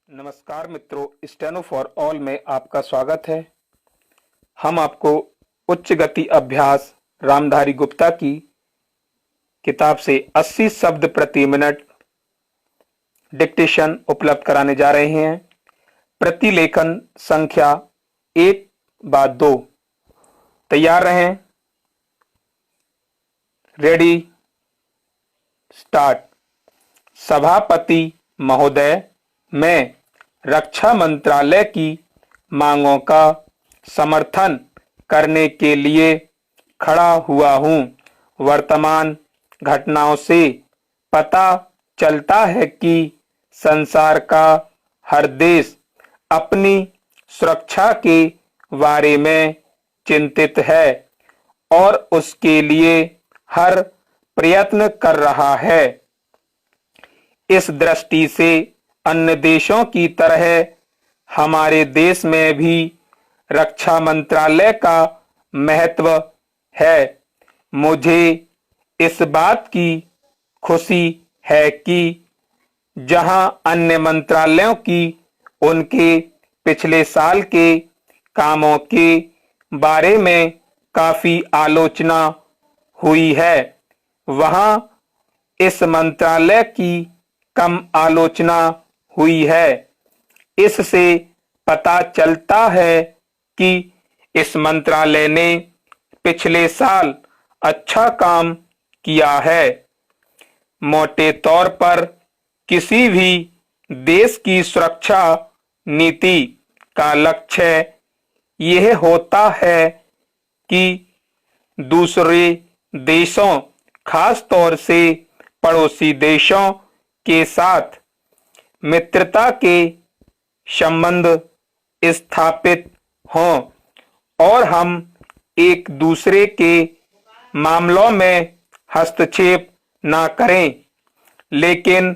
नमस्कार मित्रों, steno for all में आपका स्वागत है। हम आपको उच्च गति अभ्यास रामधारी गुप्ता की किताब से 80 शब्द प्रति मिनट डिक्टेशन उपलब्ध कराने जा रहे हैं। प्रतिलेखन संख्या 1/2। तैयार रहें। Ready, start. सभापति महोदय, मैं रक्षा मंत्रालय की मांगों का समर्थन करने के लिए खड़ा हुआ हूं। वर्तमान घटनाओं से पता चलता है कि संसार का हर देश अपनी सुरक्षा के बारे में चिंतित है और उसके लिए हर प्रयत्न कर रहा है। इस दृष्टि से अन्य देशों की तरह हमारे देश में भी रक्षा मंत्रालय का महत्व है। मुझे इस बात की खुशी है कि जहां अन्य मंत्रालयों की उनके पिछले साल के कामों के बारे में काफी आलोचना हुई है, वहां इस मंत्रालय की कम आलोचना हुई है। इससे पता चलता है कि इस मंत्रालय ने पिछले साल अच्छा काम किया है। मोटे तौर पर किसी भी देश की सुरक्षा नीति का लक्ष्य यह होता है कि दूसरे देशों, खास तौर से पड़ोसी देशों के साथ मित्रता के संबंध स्थापित हों और हम एक दूसरे के मामलों में हस्तक्षेप न करें। लेकिन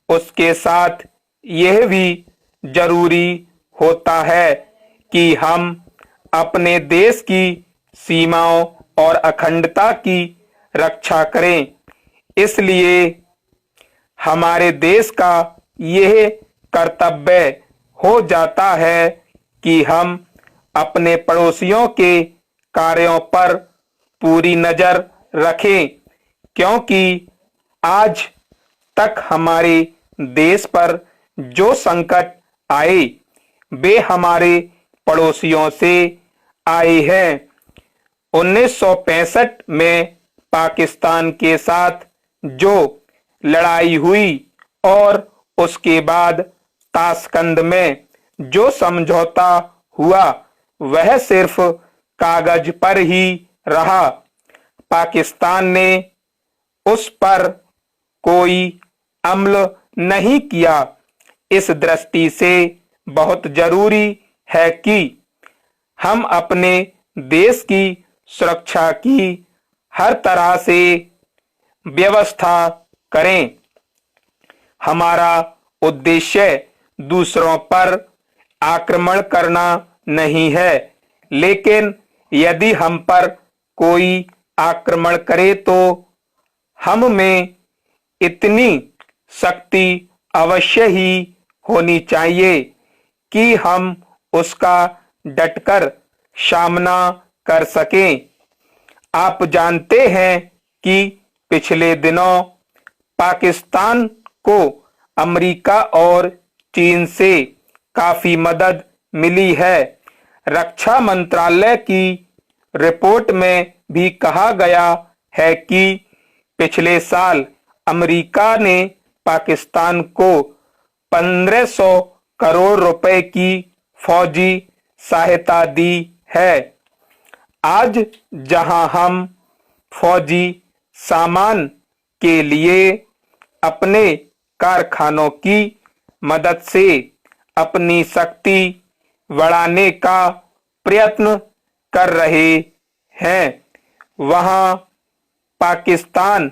उसके साथ यह भी जरूरी होता है कि हम अपने देश की सीमाओं और अखंडता की रक्षा करें। इसलिए हमारे देश का यह कर्तव्य हो जाता है कि हम अपने पड़ोसियों के कार्यों पर पूरी नजर रखें, क्योंकि आज तक हमारे देश पर जो संकट आए वे हमारे पड़ोसियों से आए हैं। 1965 में पाकिस्तान के साथ जो लड़ाई हुई और उसके बाद ताशकंद में जो समझौता हुआ वह सिर्फ कागज पर ही रहा। पाकिस्तान ने उस पर कोई अमल नहीं किया। इस दृष्टि से बहुत जरूरी है कि हम अपने देश की सुरक्षा की हर तरह से व्यवस्था करें। हमारा उद्देश्य दूसरों पर आक्रमण करना नहीं है, लेकिन यदि हम पर कोई आक्रमण करे तो हम में इतनी शक्ति अवश्य ही होनी चाहिए कि हम उसका डटकर सामना कर सकें। आप जानते हैं कि पिछले दिनों पाकिस्तान को अमेरिका और चीन से काफी मदद मिली है। रक्षा मंत्रालय की रिपोर्ट में भी कहा गया है कि पिछले साल अमेरिका ने पाकिस्तान को 1500 करोड़ रुपए की फौजी सहायता दी है। आज जहां हम फौजी सामान के लिए अपने कारखानों की मदद से अपनी शक्ति बढ़ाने का प्रयत्न कर रहे हैं, वहां पाकिस्तान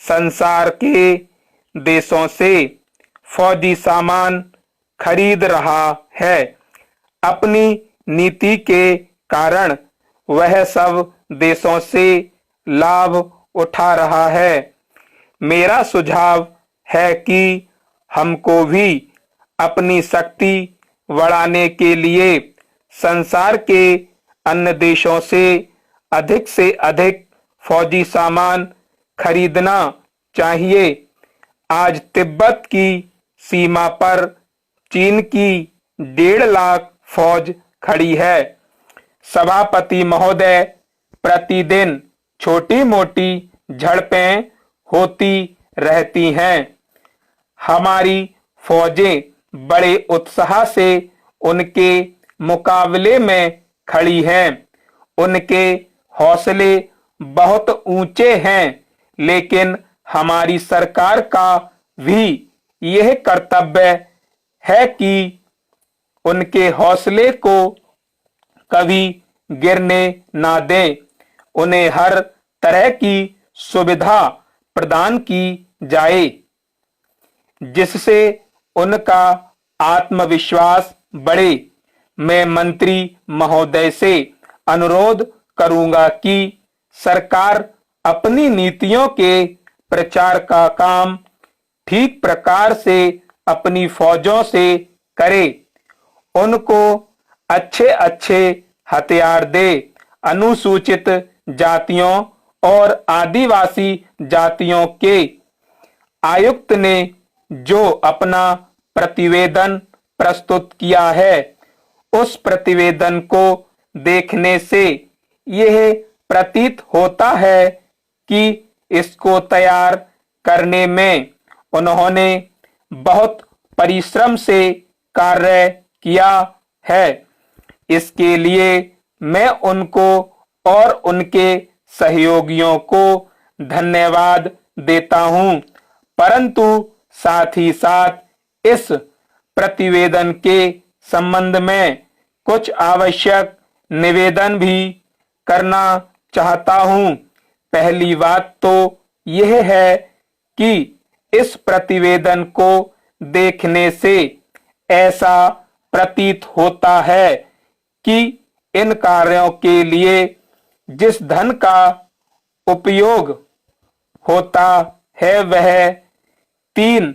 संसार के देशों से फौजी सामान खरीद रहा है। अपनी नीति के कारण वह सब देशों से लाभ उठा रहा है। मेरा सुझाव है कि हमको भी अपनी शक्ति बढ़ाने के लिए संसार के अन्य देशों से अधिक फौजी सामान खरीदना चाहिए। आज तिब्बत की सीमा पर चीन की 1.5 लाख फौज खड़ी है। सभापति महोदय, प्रतिदिन छोटी मोटी झड़पें होती रहती हैं। हमारी फौजें बड़े उत्साह से उनके मुकाबले में खड़ी हैं। उनके हौसले बहुत ऊंचे हैं, लेकिन हमारी सरकार का भी यह कर्तव्य है कि उनके हौसले को कभी गिरने ना दें। उन्हें हर तरह की सुविधा प्रदान की जाए, जिससे उनका आत्मविश्वास बढ़े। मैं मंत्री महोदय से अनुरोध करूंगा कि सरकार अपनी नीतियों के प्रचार का काम ठीक प्रकार से अपनी फौजों से करे। उनको अच्छे अच्छे हथियार दे। अनुसूचित जातियों और आदिवासी जातियों के आयुक्त ने जो अपना प्रतिवेदन प्रस्तुत किया है, उस प्रतिवेदन को देखने से यह प्रतीत होता है कि इसको तैयार करने में उन्होंने बहुत परिश्रम से कार्य किया है। इसके लिए मैं उनको और उनके सहयोगियों को धन्यवाद देता हूं, परंतु साथ ही साथ इस प्रतिवेदन के संबंध में कुछ आवश्यक निवेदन भी करना चाहता हूं। पहली बात तो यह है कि इस प्रतिवेदन को देखने से ऐसा प्रतीत होता है कि इन कार्यों के लिए जिस धन का उपयोग होता है वह 3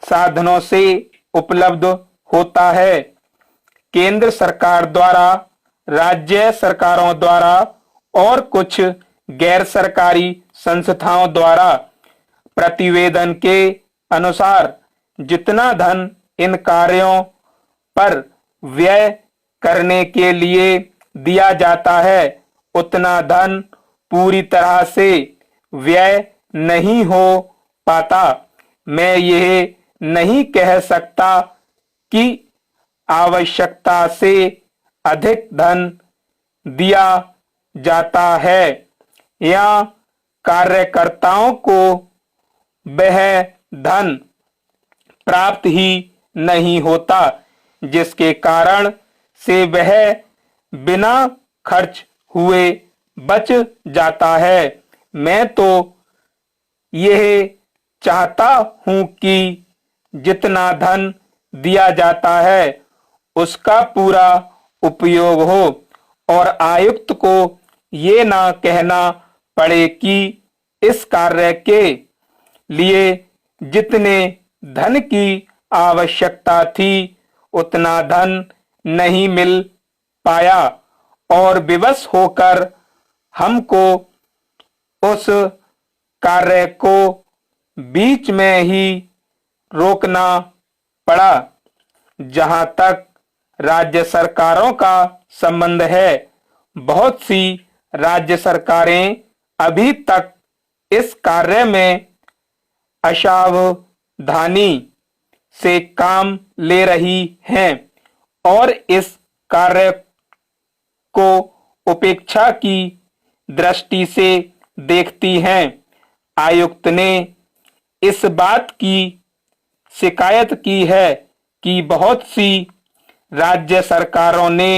साधनों से उपलब्ध होता है। केंद्र सरकार द्वारा, राज्य सरकारों द्वारा और कुछ गैर सरकारी संस्थाओं द्वारा। प्रतिवेदन के अनुसार जितना धन इन कार्यों पर व्यय करने के लिए दिया जाता है, उतना धन पूरी तरह से व्यय नहीं हो पाता। मैं यह नहीं कह सकता कि आवश्यकता से अधिक धन दिया जाता है या कार्यकर्ताओं को वह धन प्राप्त ही नहीं होता, जिसके कारण से वह बिना खर्च हुए बच जाता है। मैं तो यह चाहता हूं कि जितना धन दिया जाता है उसका पूरा उपयोग हो और आयुक्त को ये ना कहना पड़े कि इस कार्य के लिए जितने धन की आवश्यकता थी उतना धन नहीं मिल पाया और विवश होकर हमको उस कार्य को बीच में ही रोकना पड़ा। जहां तक राज्य सरकारों का संबंध है, बहुत सी राज्य सरकारें अभी तक इस कार्य में असावधानी से काम ले रही हैं और इस कार्य को उपेक्षा की दृष्टि से देखती हैं। आयुक्त ने इस बात की शिकायत की है कि बहुत सी राज्य सरकारों ने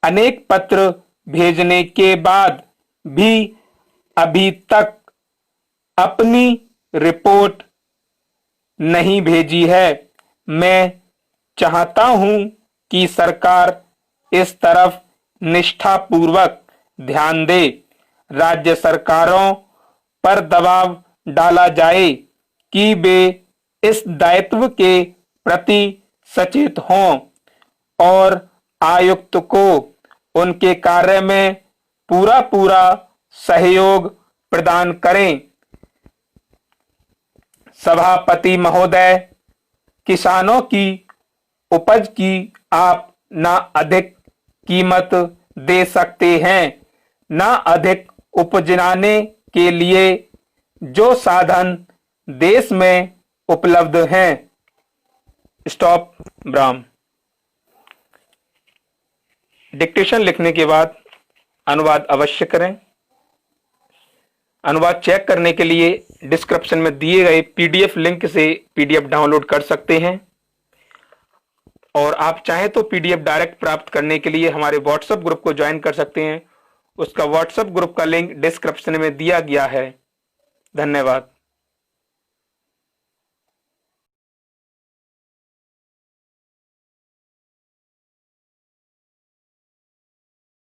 अनेक पत्र भेजने के बाद भी अभी तक अपनी रिपोर्ट नहीं भेजी है। मैं चाहता हूं कि सरकार इस तरफ निष्ठापूर्वक ध्यान दे। राज्य सरकारों पर दबाव डाला जाए कि वे इस दायित्व के प्रति सचेत हों और आयुक्त को उनके कार्य में पूरा पूरा सहयोग प्रदान करें। सभापति महोदय, किसानों की उपज की आप ना अधिक कीमत दे सकते हैं, ना अधिक उपजाने के लिए जो साधन देश में उपलब्ध हैं। स्टॉप ब्राह्म। डिक्टेशन लिखने के बाद अनुवाद अवश्य करें। अनुवाद चेक करने के लिए डिस्क्रिप्शन में दिए गए पीडीएफ लिंक से पीडीएफ डाउनलोड कर सकते हैं और आप चाहें तो पीडीएफ डायरेक्ट प्राप्त करने के लिए हमारे व्हाट्सएप ग्रुप को ज्वाइन कर सकते हैं। उसका व्हाट्सएप ग्रुप का लिंक डिस्क्रिप्शन में दिया गया है। धन्यवाद।